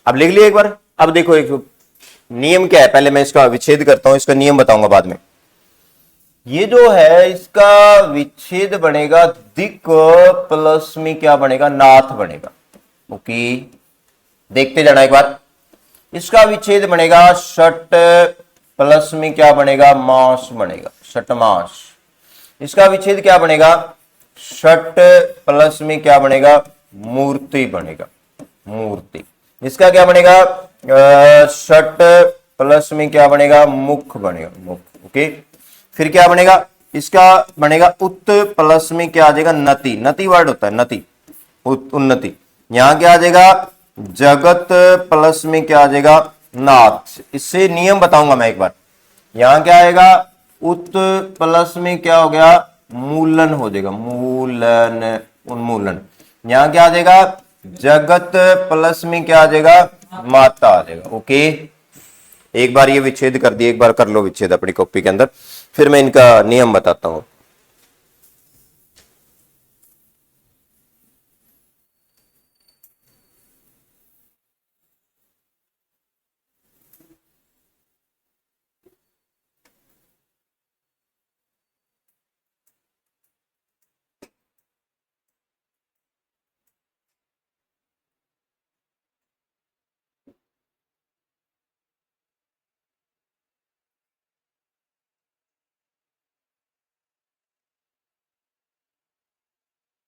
अब लिख लिया एक बार। अब देखो, एक नियम क्या है, पहले मैं इसका विच्छेद करता हूं, इसका नियम बताऊंगा बाद में। ये जो है इसका विच्छेद बनेगा दिक प्लस में क्या बनेगा, नाथ बनेगा। ओके, देखते जाना एक बार। इसका विच्छेद बनेगा षट प्लस में क्या बनेगा, मास बनेगा, षटमास। इसका विच्छेद क्या बनेगा, षट प्लस में क्या बनेगा, मूर्ति बनेगा, मूर्ति। इसका क्या बनेगा, षट प्लस में क्या बनेगा, मुख बनेगा, मुख। ओके, फिर क्या बनेगा, इसका बनेगा उत प्लस में क्या आ जाएगा, नति। नति वर्ड होता है, नति, उन्नति। यहां क्या आ जाएगा, जगत प्लस में क्या आ जाएगा, नाथ। इससे नियम बताऊंगा मैं एक बार। यहां क्या आएगा, उत प्लस में क्या हो गया, मूलन हो जाएगा, मूलन, उन्मूलन। यहां क्या आ जाएगा, जगत प्लस में क्या आ जाएगा, माता आ जाएगा। ओके, एक बार ये विच्छेद कर दिए, एक बार कर लो विच्छेद अपनी कॉपी के अंदर, फिर मैं इनका नियम बताता हूं।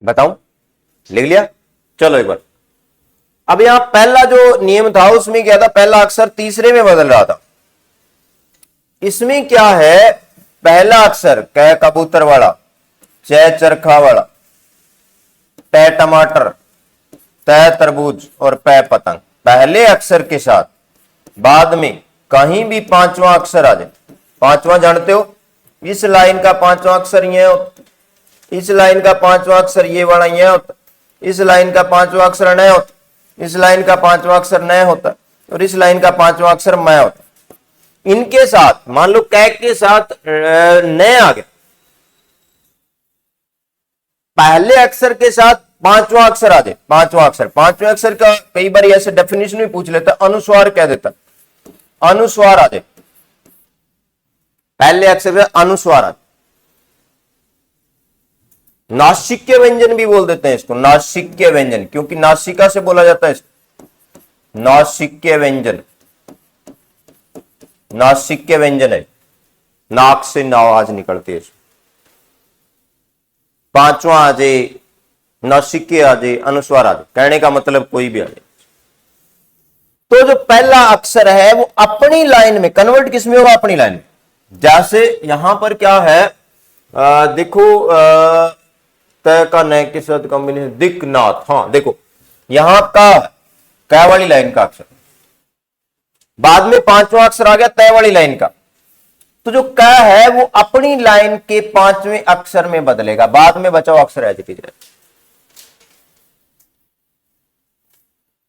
बताऊं, लिख लिया, चलो एक बार। अब यहां पहला जो नियम था उसमें क्या था, पहला अक्षर तीसरे में बदल रहा था। इसमें क्या है, पहला अक्षर क कबूतर वाला, च चरखा वाला, ट टमाटर, त तरबूज और प पतंग। पहले अक्षर के साथ बाद में कहीं भी पांचवा अक्षर आ जाए। पांचवा जानते हो, इस लाइन का पांचवा अक्षर ये होता, इस लाइन का पांचवा अक्षर ये वाला ये होता, इस लाइन का पांचवा अक्षर न होता, इस लाइन का पांचवा अक्षर न होता, और इस लाइन का पांचवा अक्षर मैं होता। इनके साथ मान लो कै के साथ न आ गया, पहले अक्षर के साथ पांचवा अक्षर आ जाए। पांचवा अक्षर, पांचवें अक्षर का कई बार ऐसे डेफिनेशन भी पूछ लेता, अनुस्वार कह देता, अनुस्वार आ जाए, पहले अक्षर का अनुस्वार आ जाए। नासिक्य व्यंजन भी बोल देते हैं इसको, नासिक्य व्यंजन, क्योंकि नासिका से बोला जाता है इसको, नासिक्य व्यंजन। नासिक्य व्यंजन है, नाक से आवाज निकलती है। पांचवा आ जाए, नासिक्य आ जाए, अनुस्वार आ जाए, कहने का मतलब कोई भी आ जाए। तो जो पहला अक्षर है वो अपनी लाइन में कन्वर्ट किसमें होगा, अपनी लाइन में। जैसे यहां पर क्या है, देखो तय का नय के साथ कॉम्बिनेशन, दिक्नाथ। हाँ देखो, यहां का कै वाली लाइन का अक्षर, बाद में पांचवा अक्षर आ गया तय वाली लाइन का। तो जो क है वो अपनी लाइन के पांचवें अक्षर में बदलेगा, बाद में बचा हुआ अक्षर एज इट इज।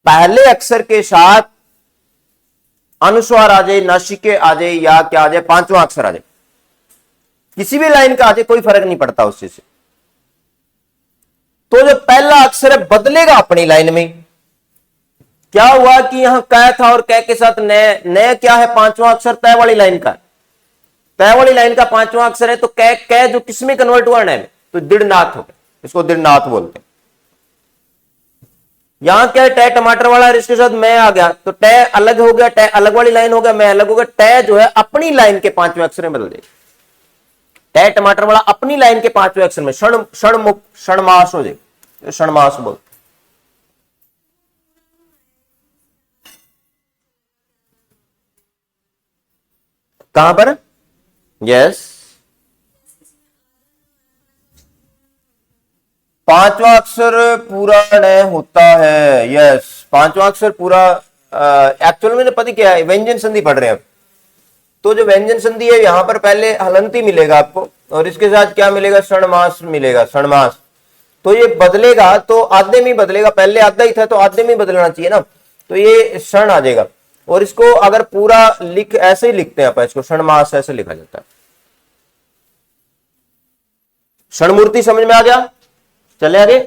पहले अक्षर के साथ अनुस्वार आ जाए, नासिके आ जाए, या क्या आ जाए, पांचवा अक्षर आ जाए, किसी भी लाइन का आ जाए, कोई फर्क नहीं पड़ता उस चीज से। तो जो पहला अक्षर है बदलेगा अपनी लाइन में। क्या हुआ कि यहां क था और क के साथ न क्या है, पांचवा अक्षर तय वाली लाइन का, तय वाली लाइन का पांचवा अक्षर है। तो क जो किसमें कन्वर्ट हुआ, न में, तो दृढ़नाथ हो गया, इसको दृढ़नाथ बोलते हैं। यहां क्या है, ट टमाटर वाला है, इसके साथ मैं आ गया, तो ट अलग हो गया, ट अलग वाली लाइन हो गया, मैं अलग हो गया। ट जो है अपनी लाइन के पांचवें अक्षर में बदल जाएगा। ट टमाटर वाला अपनी लाइन के पांचवें अक्षर में क्षणमुख, क्षणमास हो जाएगा, क्षणमास बोल। कहां पर, यस, पांचवा अक्षर पूरा न होता है। यस, पांचवा अक्षर पूरा, एक्चुअल में पता क्या है, व्यंजन संधि पढ़ रहे हैं। तो जो व्यंजन संधि है यहां पर पहले हलंती मिलेगा आपको, और इसके साथ क्या मिलेगा, षणमास मिलेगा, षणमास। तो ये बदलेगा तो आधे में बदलेगा, पहले आधा ही था तो आधे में बदलना चाहिए ना, तो ये क्षण आ जाएगा। और इसको अगर पूरा लिख, ऐसे ही लिखते हैं अपन इसको, षणमास ऐसे लिखा जाता है। क्षणमूर्ति समझ में आ गया, चले आगे।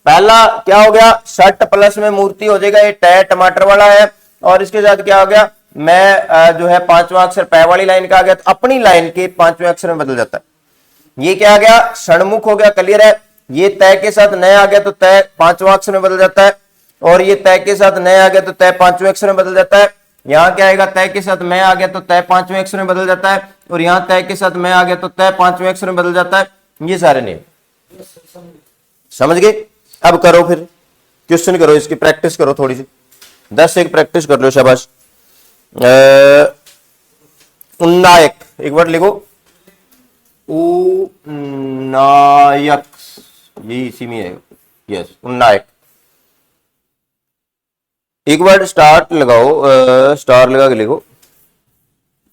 पहला क्या हो गया, षट प्लस में मूर्ति हो जाएगा, ये ट टमाटर वाला है, और इसके साथ क्या हो गया, मैं जो है पांचवा अक्षर पै वाली लाइन का आ गया तो अपनी लाइन के पांचवें अक्षर में बदल जाता है। ये क्या आ गया, षणमुख हो गया, क्लियर है। ये तय के साथ नय आ गया तो तय पांचवा अक्षर में बदल जाता है, और ये तय के साथ नय आ गया तो तय पांचवें अक्षर में बदल जाता है। यहां क्या आएगा, तय के साथ मैं आ गया तो तय पांचवें अक्षर में बदल जाता है, और यहां तय के साथ मैं आ गया तो तय पांचवें अक्षर में बदल जाता है। ये सारे नियम समझ गए। अब करो, फिर क्वेश्चन करो, इसकी प्रैक्टिस करो थोड़ी सी, 10 एक प्रैक्टिस कर लो, शाबाश। उन्नायक, एक वर्ड लिखो, उन्नायक, ये इसी में है, यस उन्नायक। एक वर्ड स्टार्ट लगाओ, स्टार लगा के लिखो,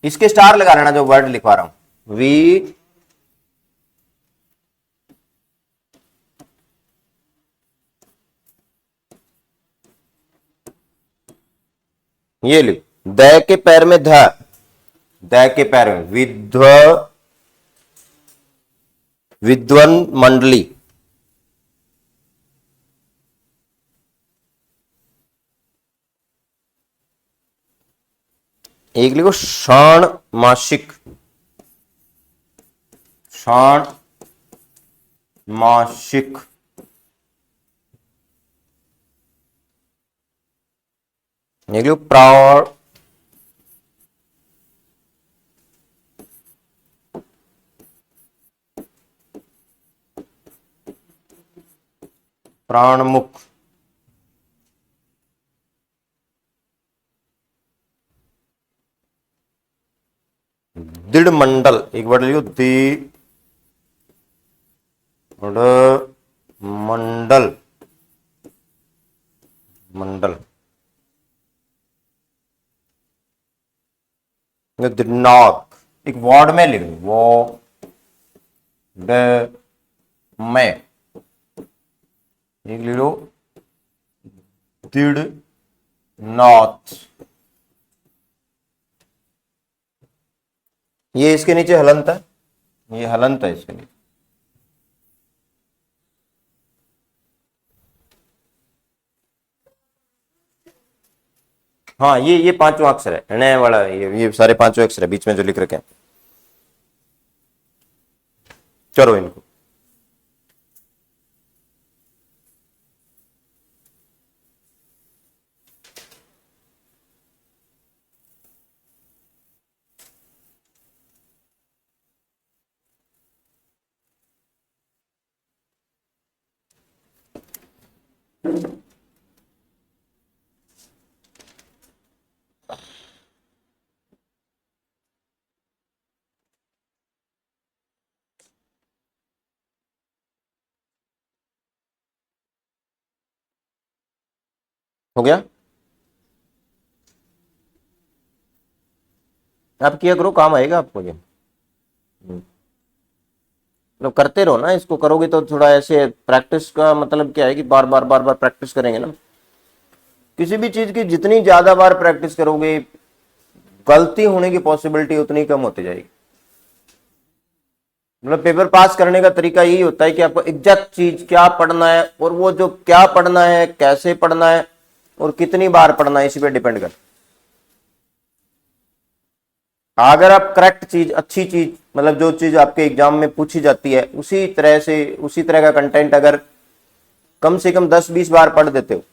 इसके स्टार लगा लेना जो वर्ड लिखवा रहा हूं। वी ये लिख, द के पैर में ध, द के पैर में विद्वन मंडली, एक लिखो षाण मासिक, षाण मासिक, एक लिखो प्राणमुख, दृढ़ मंडल, एक वर्ड लिखो दृढ़ मंडल, मंडल, दिनाक, एक वर्ड में लिख दो, वो में एक लिख लो दृढ़ नाथ। ये इसके नीचे हलंत है, ये हलंत है इसके नीचे। हाँ, ये पांचवा अक्षर है, नया वाला, ये सारे पांचों अक्षर है बीच में जो लिख रखे हैं। करो इनको, हो गया। आप किया करो, काम आएगा आपको ये, मतलब करते रहो ना, इसको करोगे तो थोड़ा ऐसे प्रैक्टिस का मतलब क्या है कि बार बार बार बार प्रैक्टिस करेंगे ना, किसी भी चीज की जितनी ज्यादा बार प्रैक्टिस करोगे गलती होने की पॉसिबिलिटी उतनी कम होती जाएगी। मतलब पेपर पास करने का तरीका यही होता है कि आपको एग्जैक्ट चीज क्या पढ़ना है, और वो जो क्या पढ़ना है, कैसे पढ़ना है, और कितनी बार पढ़ना है, इसी पे डिपेंड कर। अगर आप करेक्ट चीज, अच्छी चीज, मतलब जो चीज आपके एग्जाम में पूछी जाती है उसी तरह से, उसी तरह का कंटेंट अगर कम से कम 10-20 बार पढ़ देते हो,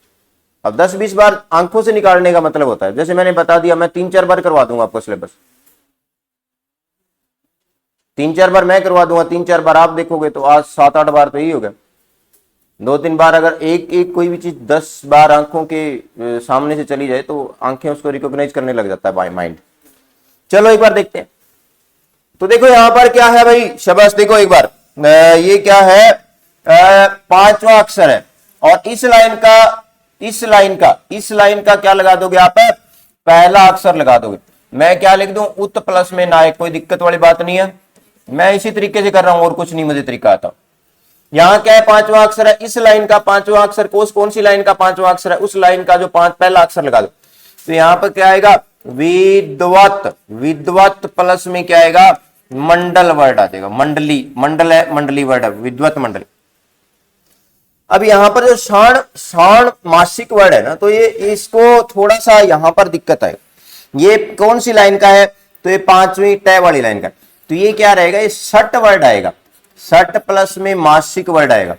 अब 10-20 बार आंखों से निकालने का मतलब होता है, जैसे मैंने बता दिया, मैं 3-4 बार करवा दूंगा आपको सिलेबस, 3-4 बार मैं करवा दूंगा, 3-4 बार आप देखोगे, तो आज 7-8 बार तो यही हो गया। 2-3 बार अगर एक एक कोई भी चीज 10 बार आंखों के सामने से चली जाए तो आंखें उसको रिकॉग्नाइज करने लग जाता है माइंड। चलो एक बार देखते हैं। तो देखो यहां पर क्या है भाई, शबाश, देखो एक बार, ये क्या है, पांचवा अक्षर है, और इस लाइन का क्या लगा दोगे आप, पहला अक्षर लगा दोगे। मैं क्या लिख दूं, उत प्लस में नायक, कोई दिक्कत वाली बात नहीं है, मैं इसी तरीके से कर रहा हूं, और कुछ नहीं मुझे तरीका आता। यहां क्या है, पांचवा अक्षर है, इस लाइन का पांचवा अक्षर, कौन सी लाइन का पांचवा अक्षर है, उस लाइन का जो पहला अक्षर लगा दो। तो यहां पर क्या आएगा, विद्वत, विद्वत प्लस में क्या आएगा, मंडल वर्ड आ जाएगा, मंडली, मंडल है, मंडली वर्ड है, विद्वत मंडली। अब यहां पर जो षाण मासिक वर्ड है ना, तो ये इसको थोड़ा सा यहां पर दिक्कत है, ये कौन सी लाइन का है? तो ये पांचवी टय वाली लाइन का। तो ये क्या रहेगा? ये षट वर्ड आएगा, षट प्लस में मासिक वर्ड आएगा।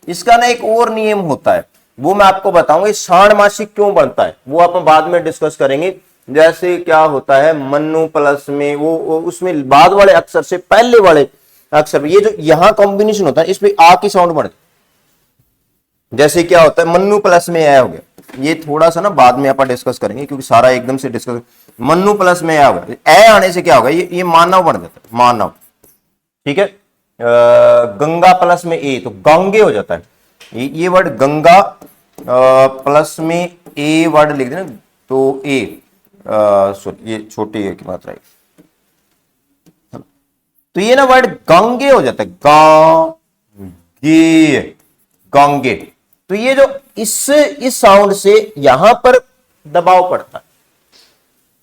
इसका ना एक और नियम होता है, वो मैं आपको बताऊंगा। षाण मासिक क्यों बनता है वो अपन बाद में डिस्कस करेंगे। जैसे क्या होता है मन्नु प्लस में वो उसमें बाद वाले अक्षर से पहले वाले अक्षर, ये जो यहां कॉम्बिनेशन होता है इसमें आ की साउंड बढ़ती। जैसे क्या होता है मन्नु प्लस में ए हो गया, ये थोड़ा सा ना बाद में अपन डिस्कस करेंगे क्योंकि सारा एकदम से डिस्कस। मन्नु प्लस में ए होगा, ए आने से क्या होगा? ये मानव बन जाता है, मानव। ठीक है। गंगा प्लस में ए तो गंगे हो जाता है। ये वर्ड गंगा प्लस में ए वर्ड लिख देना तो ए ये छोटी ए की मात्रा है, तो ये ना वर्ड गंगे हो जाता है, गांगे, गंगे। तो ये जो इस साउंड से यहां पर दबाव पड़ता है,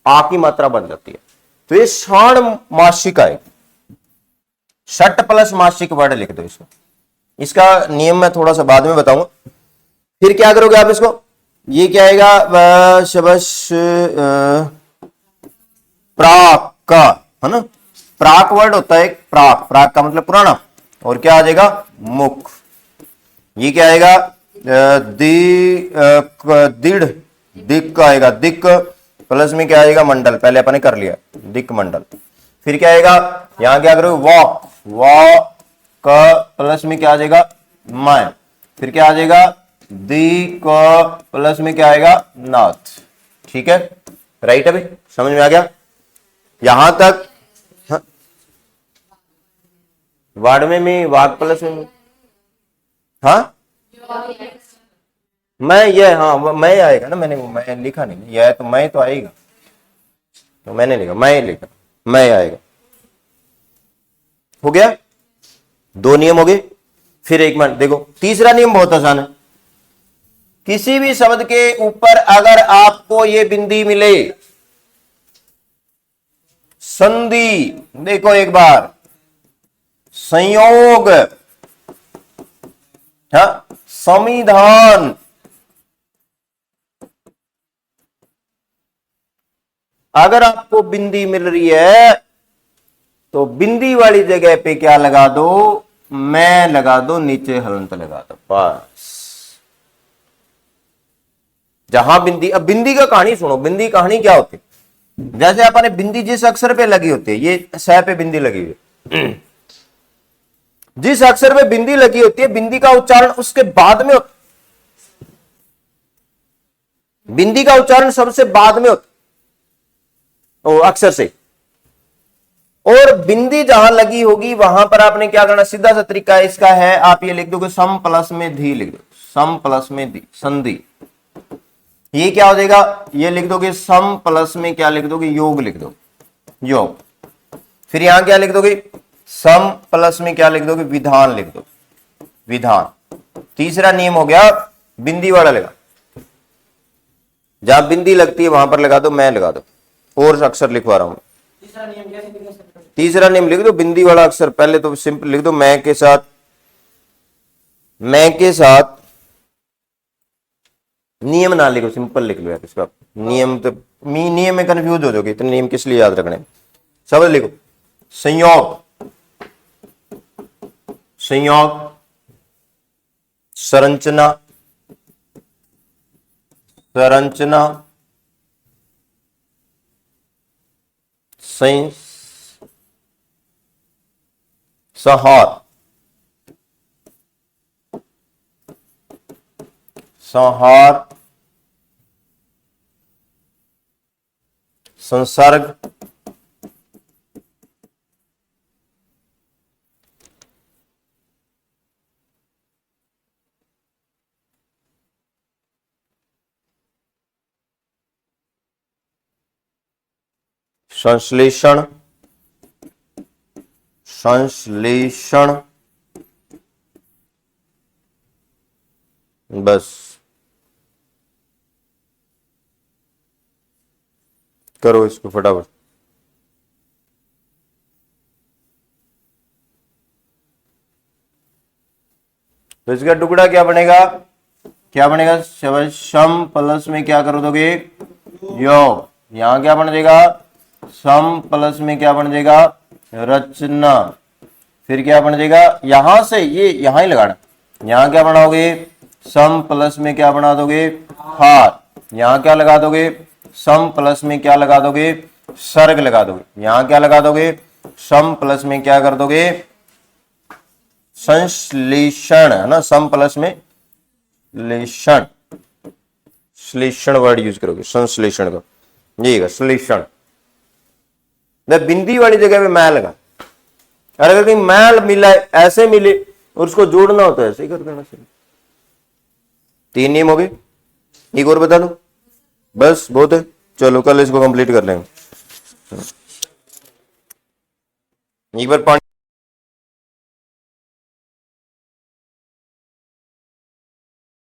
आ की मात्रा बन जाती है, तो ये षाण मासिक है। षट प्लस मासिक वर्ड लिख दो इसको। इसका नियम मैं थोड़ा सा बाद में बताऊंगा। फिर क्या करोगे आप इसको? ये क्या आएगा? शबश प्राक का, है ना? प्राक वर्ड होता है, प्राक, प्राक का मतलब पुराना। और क्या आ जाएगा? मुख। ये क्या आएगा? दृढ़, दिक का आएगा, दिक प्लस में क्या आएगा? मंडल, पहले अपन ने कर लिया, दिक मंडल। फिर क्या आएगा? यहां क्या करोगे? वॉक, वॉक का प्लस में क्या आ जाएगा? मैं। फिर क्या आ जाएगा? दिक प्लस में क्या आएगा? नाथ। ठीक है, राइट। अभी समझ में आ गया यहां तक? हाँ? वार्ड में वाक प्लस में, हाँ मैं, ये हाँ मैं आएगा ना, मैं लिखा नहीं, यह तो मैं तो आएगा, तो मैंने लिखा, मैं लिखा, मैं आएगा। हो गया, दो नियम हो गए। फिर एक मिनट देखो, तीसरा नियम बहुत आसान है। किसी भी शब्द के ऊपर अगर आपको ये बिंदी मिले, संधि, देखो एक बार, संयोग, हाँ, संविधान, अगर आपको बिंदी मिल रही है तो बिंदी वाली जगह पे क्या लगा दो? मैं लगा दो, नीचे हलंत लगा दो, बस। जहां बिंदी, अब बिंदी का कहानी सुनो। बिंदी कहानी क्या होती है? जैसे अपने बिंदी जिस अक्षर पे लगी होती है, ये सह पे बिंदी लगी हुई है, जिस अक्षर पे बिंदी लगी होती है बिंदी का उच्चारण उसके बाद में होता, बिंदी का उच्चारण सबसे बाद में होता अक्षर से। और बिंदी जहां लगी होगी वहां पर आपने क्या करना? सीधा सा तरीका इसका है, आप ये लिख दोगे सम प्लस में धी लिख दो, सम प्लस में धी, संधि। ये क्या हो जाएगा? ये लिख दोगे सम प्लस में क्या लिख दोगे? योग लिख दो, योग। फिर यहां क्या लिख दोगे? सम प्लस में क्या लिख दोगे? विधान लिख दो, विधान। तीसरा नियम हो गया बिंदी वाला लगा, जहां बिंदी लगती है वहां पर लगा दो, मैं लगा दो। और अक्षर लिखवा रहा हूं। तीसरा नियम लिख दो बिंदी वाला अक्षर, पहले तो सिंपल लिख दो, मैं के साथ, मैं के साथ नियम ना लिखो, सिंपल लिख लो यार इसका। नियम तो नियम में कंफ्यूज हो जाओगे, इतने नियम किस लिए याद रखने? शब्द लिखो, संयोग, संयोग, संरचना, संरचना, संहार, संहार, संसर्ग, संश्लेषण, संश्लेषण, बस करो इसको फटाफट। तो इसका टुकड़ा क्या बनेगा? क्या बनेगा? शम प्लस में क्या कर दोगे? योग, यहां क्या बन जाएगा, सम प्लस में क्या बन जाएगा, रचना। फिर क्या बन जाएगा, यहां से ये यहां ही लगाना, यहां क्या बनाओगे, सम प्लस में क्या बना दोगे, हार। यहां क्या लगा दोगे, सम प्लस में क्या लगा दोगे, सर्ग लगा दोगे। यहां क्या लगा दोगे, सम प्लस में क्या कर दोगे, संश्लेषण, है ना, सम प्लस में लेषण, श्लेषण वर्ड यूज करोगे, संश्लेषण का, ये श्लेषण। बिंदी वाली जगह पे मैं लगा, और अगर कहीं मैल मिला ऐसे मिले और उसको जोड़ना हो तो ऐसे ही कर देना। 3 नियम हो गए, एक और बता दूं, बस बहुत है, चलो कल इसको कंप्लीट कर लेंगे। एक बार पानी